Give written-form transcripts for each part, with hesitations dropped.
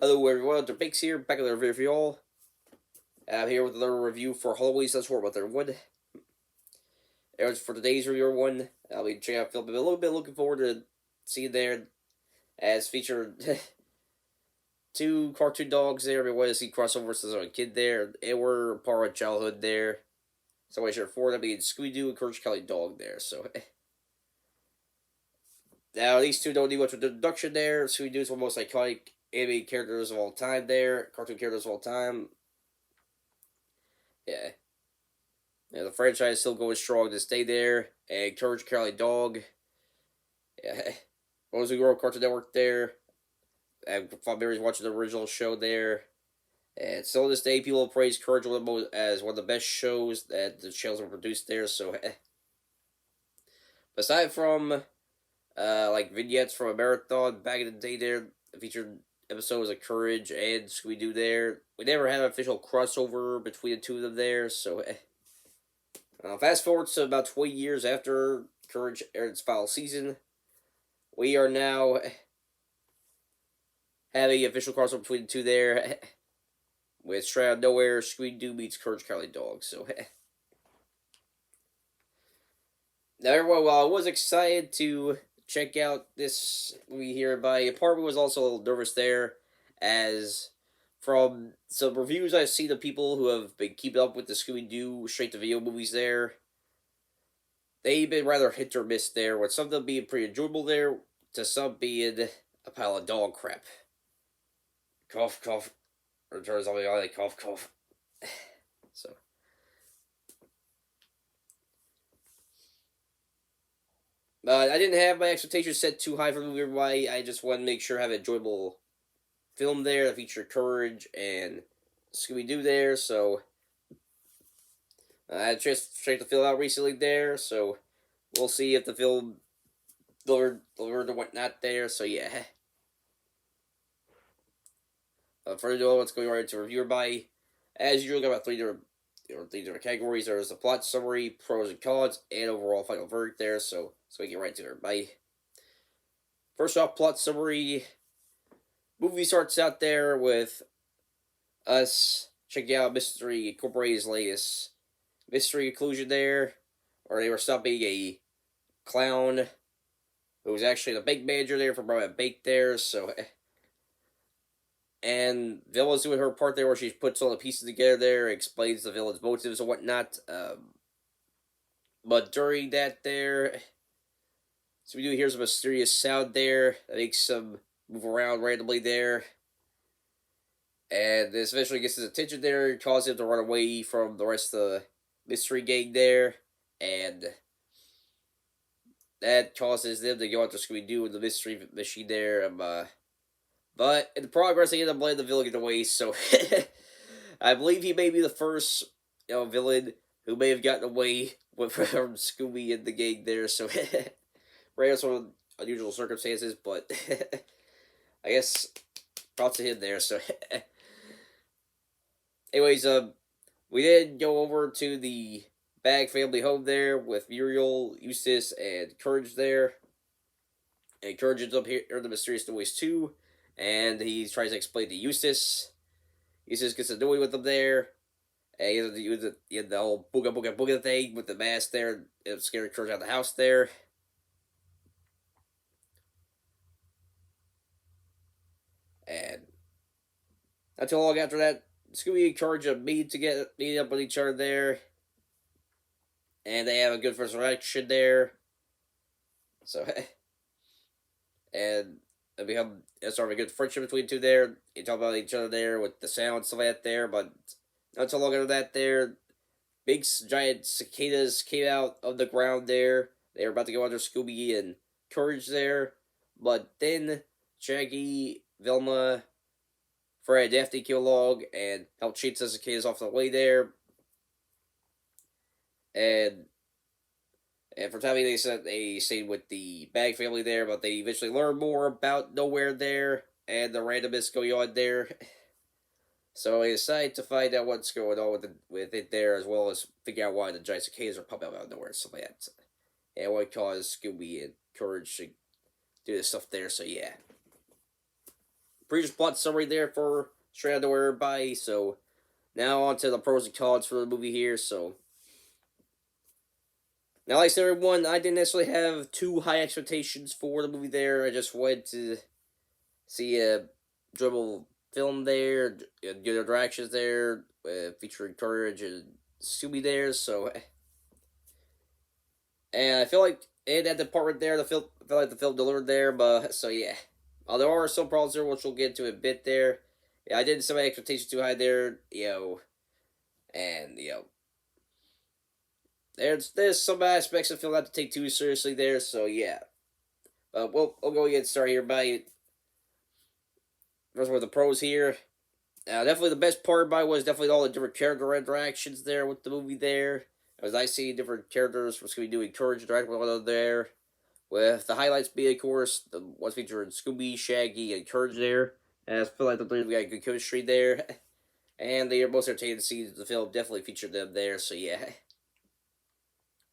Hello everyone, Hunter Bakes here, back with another video for y'all. I'm here with another review for Halloween That's What There Would. As for today's review one, I'll be checking out film. I'm a little bit looking forward to seeing there as featured two cartoon dogs there. I wanted to see crossovers since I was a kid there. They were part of my childhood there. So I shared four, that being Scooby-Doo and Courage Kelly Dog there, so... Now, these two don't need much of an introduction there. Scooby-Doo is one of the most iconic animated characters of all time there. Cartoon characters of all time. Yeah. Yeah, the franchise is still going strong to stay there. And Courage Cowardly Dog. Yeah. Those who grew up Cartoon Network there. And fond memories watching the original show there. And still to this day, people praise Courage as one of the best shows that the channels have produced there. So, aside from like vignettes from a marathon back in the day there, featured episodes of Courage and Scooby Doo there. We never had an official crossover between the two of them there, so fast forward to about 20 years after Courage aired its final season, we are now having an official crossover between the two there, with Straight Outta Nowhere, Scooby Doo meets Courage Cowardly Dog, so now everyone, while I was excited to check out this movie here, my apartment was also a little nervous there, as from some reviews I've seen of people who have been keeping up with the Scooby-Doo straight-to-video movies there, they've been rather hit or miss there, with some of them being pretty enjoyable there, to some being a pile of dog crap. Cough, cough. Returns on the island, cough, cough. So. I didn't have my expectations set too high for the movie. Why I just wanted to make sure I have an enjoyable film there that featured Courage and Scooby Doo there. So I just checked the film out recently there. So we'll see if the film delivered or whatnot there. So yeah. Further ado, let's go right into review by. As usual, got about three different categories. There's the plot summary, pros and cons, and overall final verdict there. So we get right to it. Bye. First off, plot summary. Movie starts out there with us checking out Mystery Incorporated's latest mystery conclusion there, where they were stopping a clown who was actually the bank manager there from Robin Bank there. So, and Villa's doing her part there, where she puts all the pieces together there, explains the villain's motives and whatnot. But during that there, so we do hear some mysterious sound there that makes some move around randomly there. And this eventually gets his attention there, causes him to run away from the rest of the mystery gang there. And that causes them to go after Scooby-Doo and the mystery machine there. But in the progress, they end up letting the villain get away. So I believe he may be the first villain who may have gotten away from Scooby and the gang there. So right, some unusual circumstances, but I guess props to him there. So anyways, we did go over to the Bag family home there with Muriel, Eustace, and Courage there. And Courage ends up hearing the mysterious noise too, and he tries to explain to Eustace. Eustace gets annoyed with him there, and he has to use the whole booga booga booga thing with the mask there, and scaring Courage out of the house there. And not too long after that, Scooby and Courage meet up with each other there, and they have a good first interaction there. So, and they become sort of a good friendship between the two there. They talk about each other there with the sound and stuff like that there, but not too long after that there, big giant cicadas came out of the ground there. They were about to go after Scooby and Courage there, but then Shaggy, Velma, Fred, Daphne came along and helped chase the cicadas off the way there. And for time they said they stayed with the Bag family there, but they eventually learned more about Nowhere there and the randomness going on there. So they decided to find out what's going on with it there, as well as figure out why the giant cicadas are popping out of nowhere. So that, and what caused Scooby and Courage to do this stuff there. So yeah. previous plot summary there for Straight Outta Nowhere, everybody. So now on to the pros and cons for the movie here. So now, like I said, everyone, I didn't necessarily have too high expectations for the movie there. I just wanted to see a enjoyable film there, good interactions there, featuring Courage and Scooby there. So, and I feel like in that department there, I feel like the film delivered there. But so yeah, there are some problems there, which we'll get into a bit there. Yeah, I didn't set my expectations too high there, and there's some aspects I feel not to take too seriously there. So yeah, we'll go get started here by first with the pros here. Definitely the best part by was definitely all the different character interactions there with the movie there. It was nice seeing different characters from Scooby Doo encourage interact with one another there. With the highlights being, of course, the ones featuring Scooby, Shaggy, and Courage there. And I feel like the three got good chemistry there. And the most entertaining scenes of the film definitely featured them there, so yeah.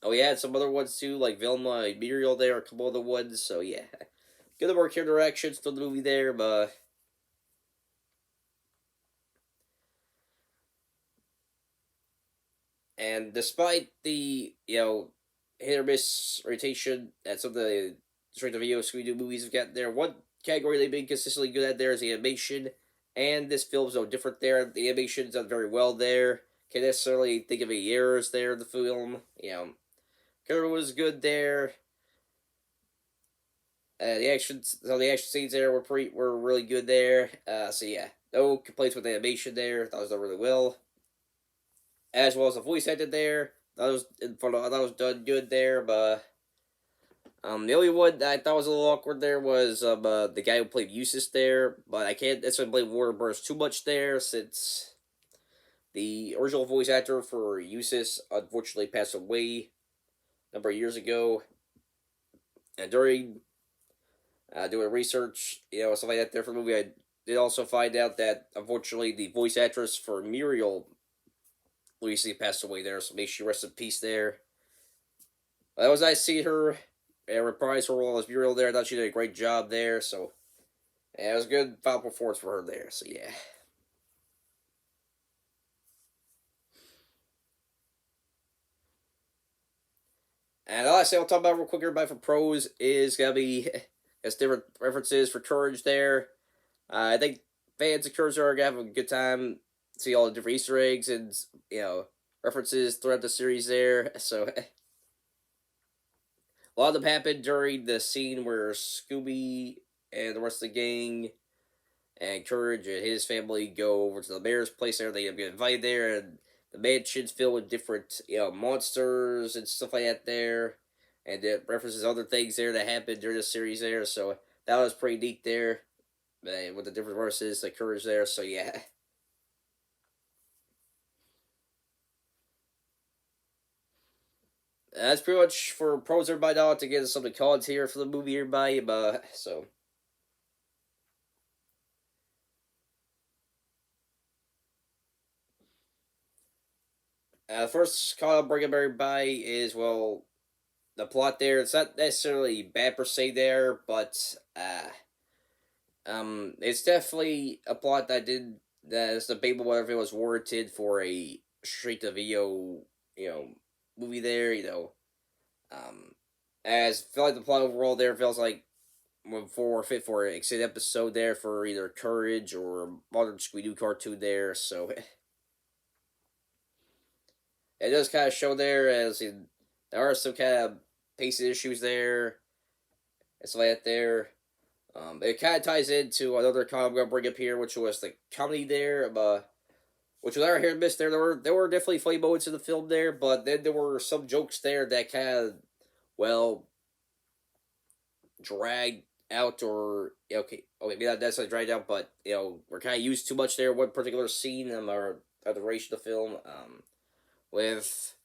Oh, we had some other ones too, like Vilma and Muriel there, a couple other ones, so yeah. Good more character interactions to the movie there, but and despite the, hit or miss rotation that some of the straight to video Scooby Doo movies have got there, one category they've been consistently good at there is the animation, and this film's no different there. The animation's done very well there. Can't necessarily think of any errors there in the film. Color was good there. The action scenes there were really good there. So yeah, no complaints with the animation there. That was done really well, as well as the voice acting there. That was done good there, but the only one that I thought was a little awkward there was the guy who played Eustace there, but I can't necessarily blame Warner Bros. Too much there since the original voice actor for Eustace unfortunately passed away a number of years ago, and during doing research, stuff like that there for the movie, I did also find out that unfortunately the voice actress for Muriel recently passed away there, so may she rest in peace there. But it was nice to see her reprise her role as Muriel there. I thought she did a great job there, so yeah, it was a good final performance for her there, so yeah. And the last thing I'll talk about real quick, everybody, for pros is gonna be it's different references for Courage there. I think fans of Courage are gonna have a good time. See all the different Easter eggs and references throughout the series there. So a lot of them happened during the scene where Scooby and the rest of the gang and Courage and his family go over to the mayor's place there. They get invited there, and the mansion's filled with different, monsters and stuff like that there. And it references other things there that happened during the series there. So that was pretty neat there. With the different verses, the Courage there. So yeah. That's pretty much for pros, everybody. Now to get some of the cons here for the movie, everybody. But so the first con I'll bring up everybody is, well, the plot there. It's not necessarily bad per se there, but it's definitely a plot that is debatable whether it was warranted for a straight to video, movie there. As I feel like the plot overall there feels like for fit for an extended episode there for either Courage or modern Scooby Doo cartoon there. So it does kind of show there there are some kind of pacing issues there and stuff like that there. It kind of ties into another comment I'm gonna bring up here, which was the comedy there, which was our hit and miss there. There were definitely funny moments in the film there, but then there were some jokes there that kind of, well, dragged out, or maybe not necessarily dragged out, but we're kind of used too much there. One particular scene or the duration of the film, with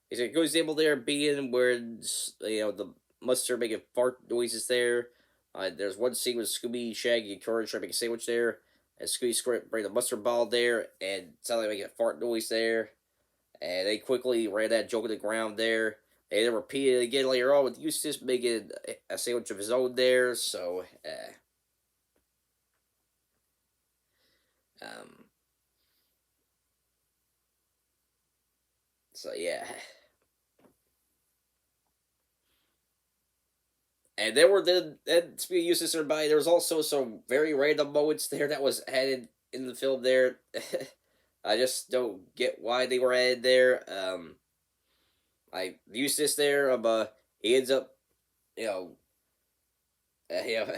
is it goes able there being where the mustard making fart noises there. There's one scene with Scooby, Shaggy, and Courage trying to make a sandwich there, and Scooby bring the mustard ball there, and suddenly making a fart noise there, and they quickly ran that joke to the ground there. And then repeated it again later on with Eustace making a sandwich of his own there. So Um, so yeah, and there were speaking of useless everybody, there was also some very random moments there that was added in the film there. I just don't get why they were added there. I Eustace there, he ends up, you know, you know,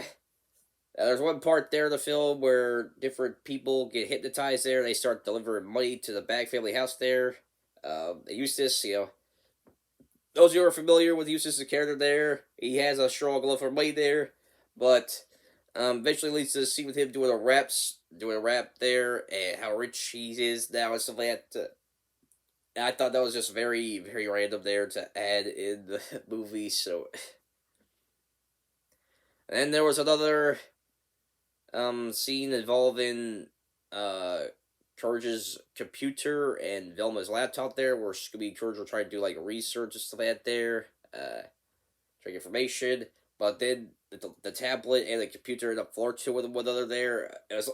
there's one part there in the film where different people get hypnotized there. They start delivering money to the Bag family house there. Eustace, those who are familiar with Eustace's character there, he has a strong love for money there, but eventually leads to the scene with him doing a rap there, and how rich he is now and stuff like that. I thought that was just very, very random there to add in the movie. So, and then there was another scene involving uh Courage's computer and Velma's laptop there, where Scooby and Courage were trying to do like research and stuff like that there, trying information. But then the tablet and the computer end up flirting with one another there. It was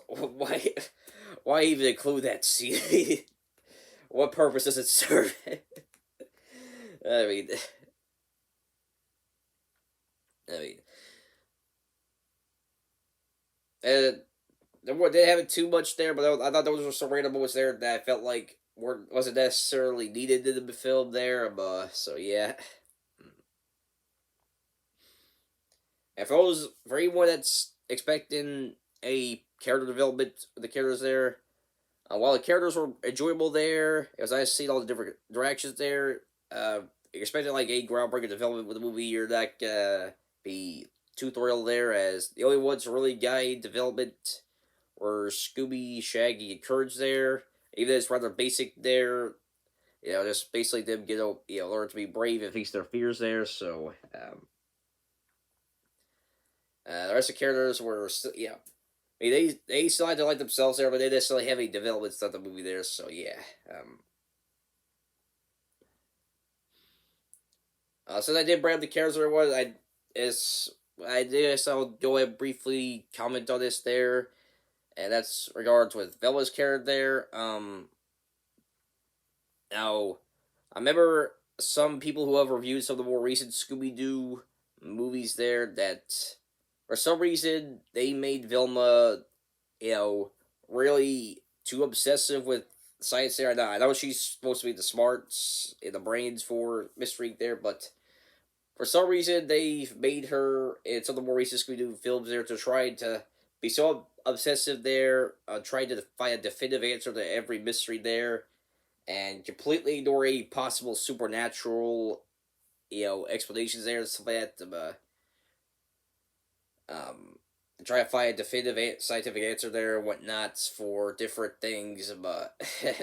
why even include that scene? What purpose does it serve? I mean, I mean, and they didn't have it too much there, but I thought those were some random moments there that I felt like wasn't necessarily needed in the film there. So yeah. And for anyone that's expecting a character development, the characters there, while the characters were enjoyable there, as I seen all the different directions there, expecting like a groundbreaking development with the movie, you're not gonna be too thrilled there, as the only ones really guide development were Scooby, Shaggy, and Courage there. Even though it's rather basic there, just basically them learn to be brave and face their fears there. So the rest of the characters were still, I mean, they still had to like themselves there, but they didn't necessarily have any development stuff in the movie there. So yeah. So I did bring up the characters there was I did so I'll go ahead and briefly comment on this there, and that's regards with Velma's character there. Now I remember some people who have reviewed some of the more recent Scooby Doo movies there that for some reason they made Velma, you know, really too obsessive with science there. I know she's supposed to be the smarts and the brains for Mystery there, but for some reason they've made her in some of the more recent Scooby Doo films there to try to be so obsessive there, trying to find a definitive answer to every mystery there, and completely ignore any possible supernatural, explanations there and stuff like that. Um, try to find a definitive scientific answer there and whatnot for different things. But I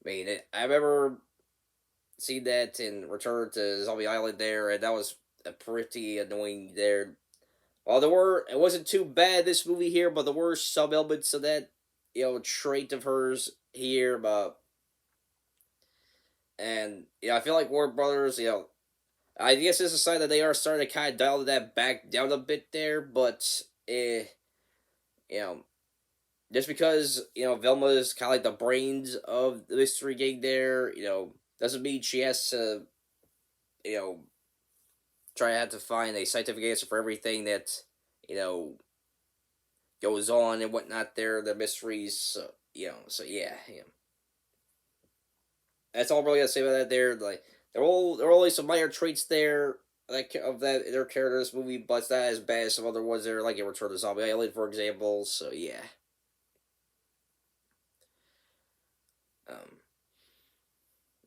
mean, I remember seeing that in Return to Zombie Island there, and that was a pretty annoying there. While it wasn't too bad this movie here, but there were some elements of that, trait of hers here. But and I feel like Warner Brothers, I guess it's a sign that they are starting to kind of dial that back down a bit there. But you know, just because Velma is kind of like the brains of the mystery gang there, doesn't mean she has to, you know, try to have to find a scientific answer for everything that you know goes on and whatnot. There, the mysteries, so yeah, that's all I'm really gonna say about that. There, like there are only some minor traits there of that their character in this movie, but it's not as bad as some other ones there, like in Return to Zombie Island, for example. So yeah.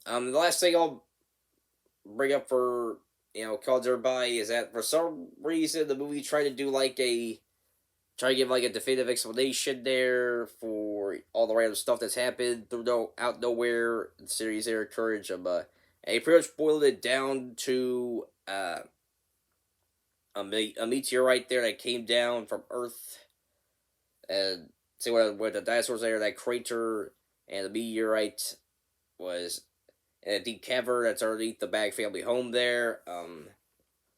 Um, the last thing I'll bring up for cause everybody is that for some reason the movie tried to do try to give like a definitive explanation there for all the random stuff that's happened through out nowhere in the series there, Courage of and he pretty much boiled it down to a meteorite there that came down from Earth, and see where the dinosaurs there, that crater, and the meteorite was in a deep cavern that's underneath the Bag family home there.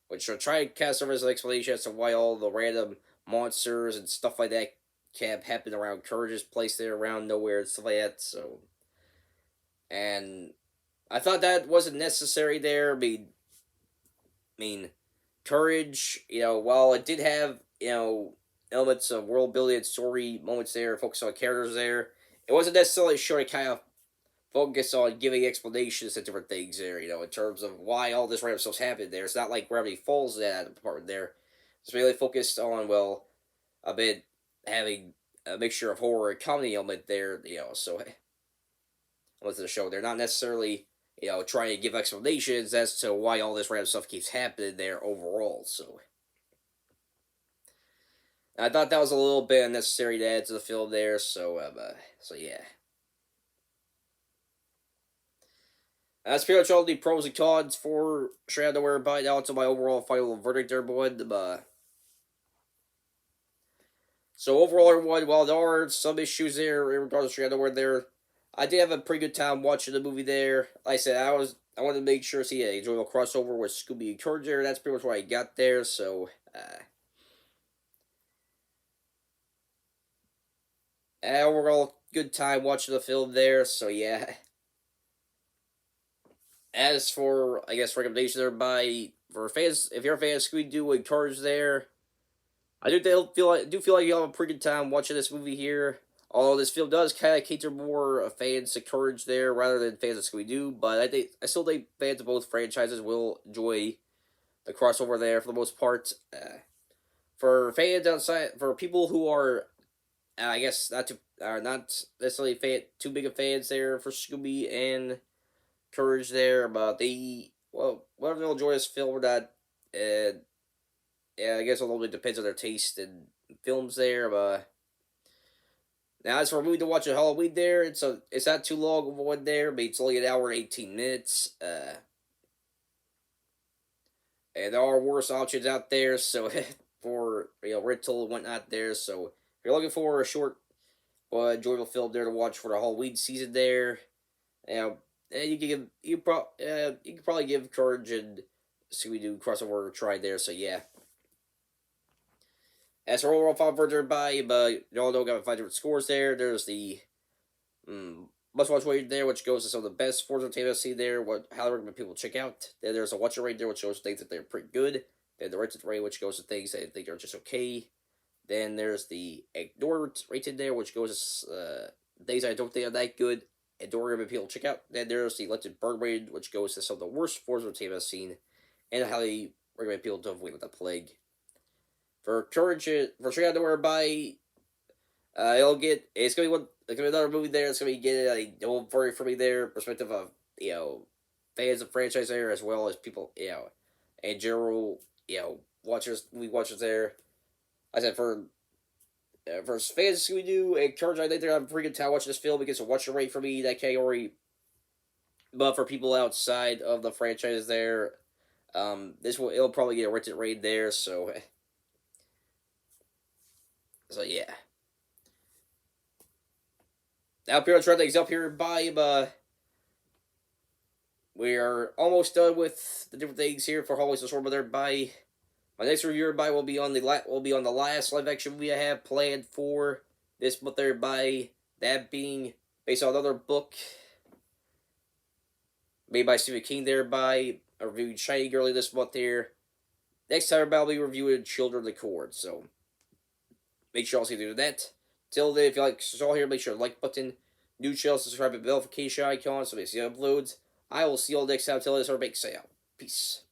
Which will try to kind of serve as an explanation as to why all the random monsters and stuff like that kept happening around Courage's place there, around nowhere and stuff like that. So, and I thought that wasn't necessary there. I mean, Courage, while it did have, elements of world building and story moments there, focus on characters there, it wasn't necessarily sure to kind of focus on giving explanations to different things there, in terms of why all this random stuff's happened there. It's not like Gravity Falls at the department there. It's really focused on, well, a bit having a mixture of horror and comedy element there, so with the show. They're not necessarily, trying to give explanations as to why all this random stuff keeps happening there overall. So I thought that was a little bit unnecessary to add to the film there. So yeah. That's pretty much all the pros and cons for Straight Outta Nowhere. By now, to my overall final verdict there, everyone. So overall, everyone, while there are some issues there in regards to Straight Outta Nowhere there, I did have a pretty good time watching the movie there. Like I said, I wanted to make sure to see an enjoyable crossover with Scooby and Courage there. That's pretty much what I got there. So, overall, good time watching the film there. So yeah. As for, I guess, recommendations there for fans, if you're a fan of Scooby Doo and Courage there, I do feel like you have a pretty good time watching this movie here. Although this film does kind of cater more fans to Courage there rather than fans of Scooby Doo, but I still think fans of both franchises will enjoy the crossover there for the most part. For fans outside, for people who are, I guess not necessarily too big of fans there for Scooby and Courage there, but whether they'll enjoy this film or not, yeah, I guess it only depends on their taste in films there, but. Now, as for a movie to watch on Halloween, there it's not too long of one there. But it's only an hour and 18 minutes. And there are worse options out there. So for rental and whatnot there. So if you're looking for a short, enjoyable film there to watch for the Halloween season, there, you can you can probably give Courage and Scooby Doo crossover a try there. So yeah. As for overall final verdict by, but you all know got 5 different scores there. There's the must watch rating there, which goes to some of the best sports entertainment I've seen there. What highly recommend people check out. Then there's a watch rate there, which shows things that they're pretty good. Then the rated rate, which goes to things that I think are just okay. Then there's the ignore rated there, which goes to things I don't think are that good. And don't recommend people check out. Then there's the elected bird rated, which goes to some of the worst sports entertainment I've seen, and I highly recommend people to avoid with the plague. For Courage, for Straight Outta Nowhere by, it's gonna be another movie there. It's gonna be getting a old very for me there perspective of fans of franchise there as well as people in general movie watchers there. I said for fans of Scooby Doo and Courage, I think they're having a pretty good time watching this film because it's a watch rate for me that category. But for people outside of the franchise there, it'll probably get a rated rate there. So yeah. Now pretty much wrap things up here by we are almost done with the different things here for Halloween Storm there by my next review by will be on the last live action movie I have planned for this month there by that being based on another book made by Stephen King there by I reviewed Shiny early this month here. Next time I'll be reviewing Children of the Corn, so make sure also do that. Till then, if you like us all here, make sure to like button, new channel, subscribe, and notification icon so you see uploads. I will see you all next time. Till this, our big sale. Peace.